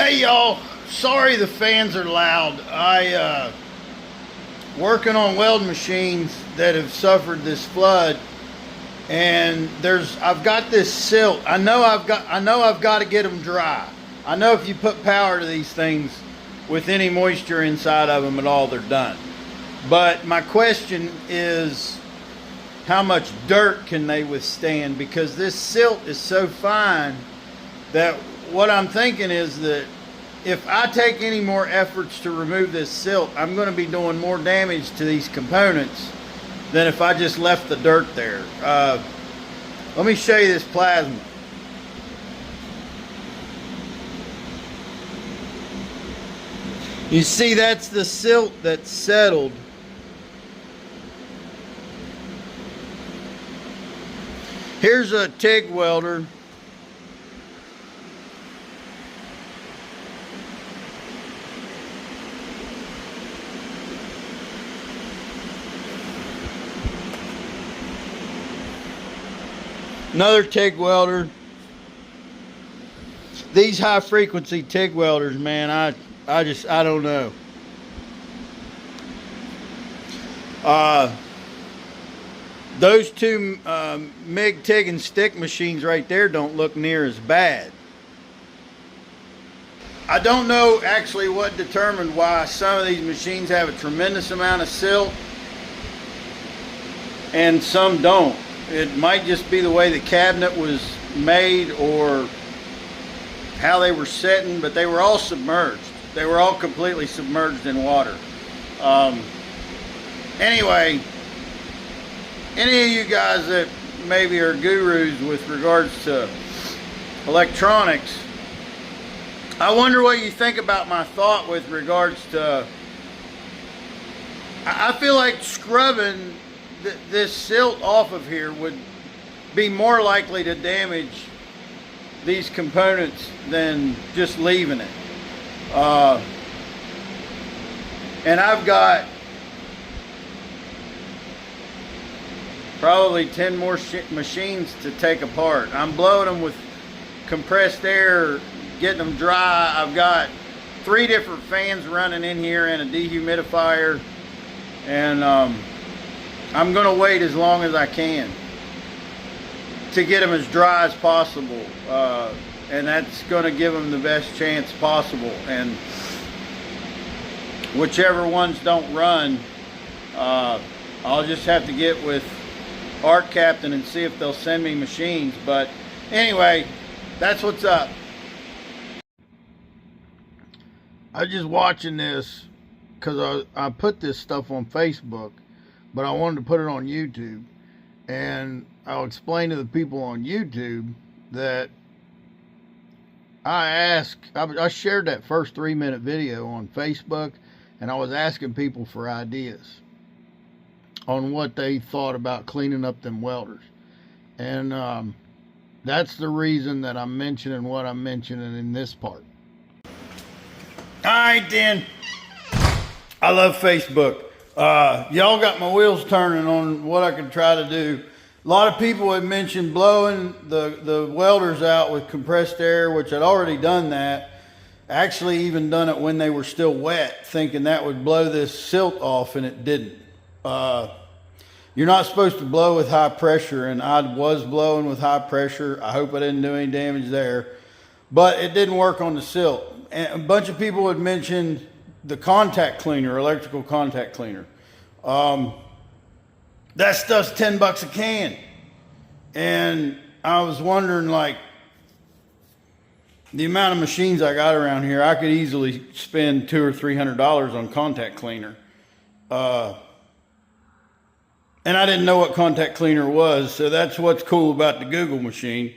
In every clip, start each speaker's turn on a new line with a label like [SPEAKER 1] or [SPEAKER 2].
[SPEAKER 1] Hey y'all, sorry the fans are loud. Working on welding machines that have suffered this flood, and I've got this silt. I know I've got to get them dry. I know if you put power to these things with any moisture inside of them at all, they're done. But my question is, how much dirt can they withstand? Because this silt is so fine that what I'm thinking is that if I take any more efforts to remove this silt, I'm going to be doing more damage to these components than if I just left the dirt there. Let me show you this plasma. You see, that's the silt that's settled. Here's a TIG welder. Another TIG welder. These high frequency TIG welders, man, I don't know. Those two MIG, TIG, and stick machines right there don't look near as bad. I don't know actually what determined why some of these machines have a tremendous amount of silt and some don't. It might just be the way the cabinet was made or how they were setting, but they were all submerged. They were all completely submerged in water. Anyway, any of you guys that maybe are gurus with regards to electronics, I wonder what you think about my thought with regards to, I feel like scrubbing this silt off of here would be more likely to damage these components than just leaving it. And I've got probably 10 more machines to take apart. I'm blowing them with compressed air, getting them dry. I've got 3 different fans running in here and a dehumidifier, and I'm gonna wait as long as I can to get them as dry as possible, and that's gonna give them the best chance possible. And whichever ones don't run, I'll just have to get with Art Captain and see if they'll send me machines. But anyway, that's what's up. I was just watching this because I put this stuff on Facebook, but I wanted to put it on YouTube, and I'll explain to the people on YouTube that I shared that first 3-minute video on Facebook, and I was asking people for ideas on what they thought about cleaning up them welders. And that's the reason that I'm mentioning what I'm mentioning in this part. Alright then, I love Facebook. Y'all got my wheels turning on what I could try to do. A lot of people had mentioned blowing the welders out with compressed air, which I'd already done that. Actually even done it when they were still wet, thinking that would blow this silt off, and it didn't. You're not supposed to blow with high pressure, and I was blowing with high pressure. I hope I didn't do any damage there, but it didn't work on the silt. And a bunch of people had mentioned the contact cleaner, electrical contact cleaner. That stuff's $10 a can. And I was wondering, like, the amount of machines I got around here, I could easily spend $200 or $300 on contact cleaner. And I didn't know what contact cleaner was, so that's what's cool about the Google machine,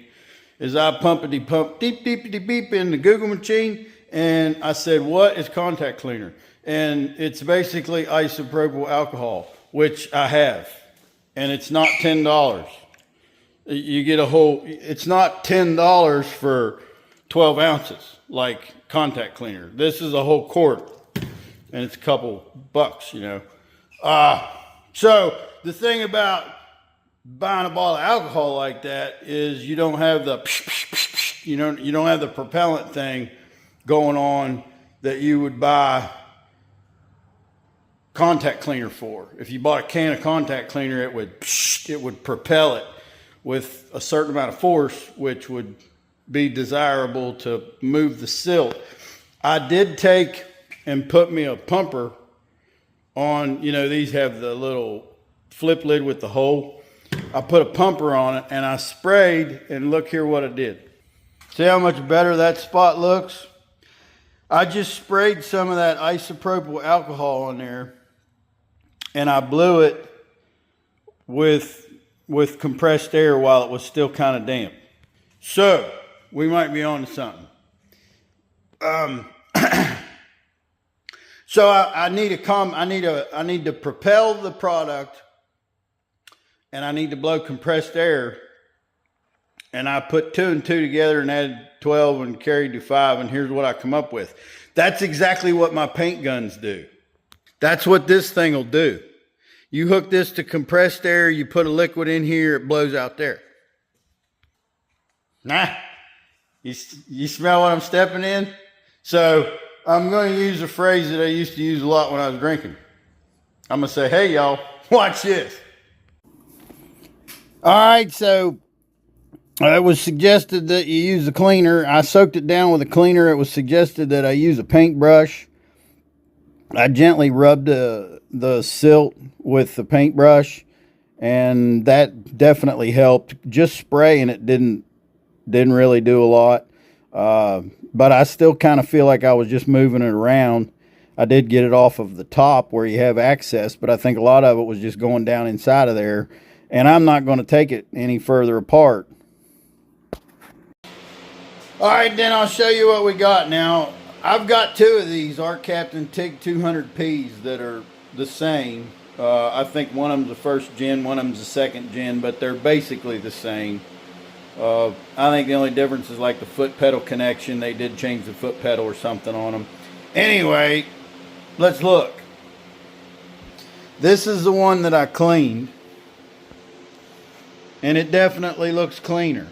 [SPEAKER 1] is I pumpity-pump, deep in the Google machine, and I said, what is contact cleaner? And it's basically isopropyl alcohol, which I have, and it's not $10. You get a whole, it's not $10 for 12 ounces, like contact cleaner. This is a whole quart, and it's a couple bucks, you know. So the thing about buying a bottle of alcohol like that is you don't have the, you don't have the propellant thing going on that you would buy contact cleaner for. If you bought a can of contact cleaner, it would propel it with a certain amount of force, which would be desirable to move the silt. I did take and put me a pumper on, you know, these have the little flip lid with the hole. I put a pumper on it and I sprayed, and look here what it did. See how much better that spot looks? I just sprayed some of that isopropyl alcohol on there, and I blew it with compressed air while it was still kind of damp. So we might be on to something. So I need to propel the product, and I need to blow compressed air. And I put 2 and 2 together and added 12 and carried to 5, and here's what I come up with. That's exactly what my paint guns do. That's what this thing will do. You hook this to compressed air, you put a liquid in here, it blows out there. Nah, you smell what I'm stepping in? So I'm going to use a phrase that I used to use a lot when I was drinking. I'm going to say, hey y'all, watch this. All right, so it was suggested that you use a cleaner. I soaked it down with a cleaner. It was suggested that I use a paintbrush. I gently rubbed the silt with the paintbrush, and that definitely helped. Just spraying it didn't really do a lot. But I still kind of feel like I was just moving it around. I did get it off of the top where you have access, but I think a lot of it was just going down inside of there. And I'm not going to take it any further apart. All right, then I'll show you what we got now. I've got 2 of these Art Captain TIG 200Ps that are the same. I think one of them's the first gen, one of them's the second gen, but they're basically the same. I think the only difference is like the foot pedal connection. They did change the foot pedal or something on them. Anyway, let's look. This is the one that I cleaned, and it definitely looks cleaner.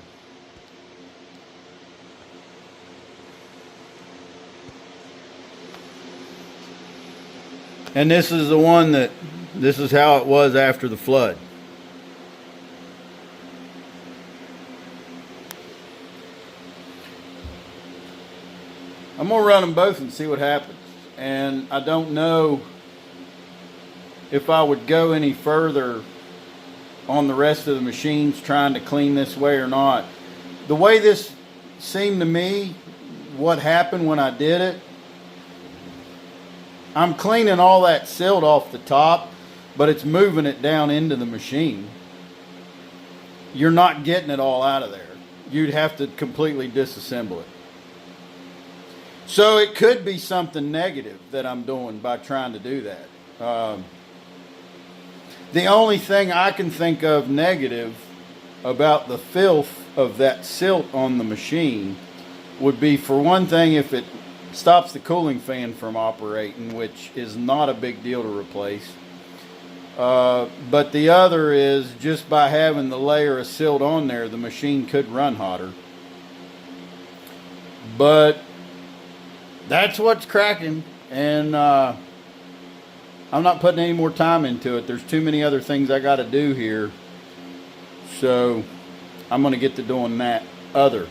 [SPEAKER 1] And this is the one this is how it was after the flood. I'm going to run them both and see what happens. And I don't know if I would go any further on the rest of the machines trying to clean this way or not. The way this seemed to me, what happened when I did it, I'm cleaning all that silt off the top, but it's moving it down into the machine. You're not getting it all out of there. You'd have to completely disassemble it. So it could be something negative that I'm doing by trying to do that. The only thing I can think of negative about the filth of that silt on the machine would be, for one thing, if it stops the cooling fan from operating, which is not a big deal to replace. But the other is, just by having the layer of silt on there, the machine could run hotter. But that's what's cracking, and I'm not putting any more time into it. There's too many other things I got to do here, so I'm going to get to doing that other.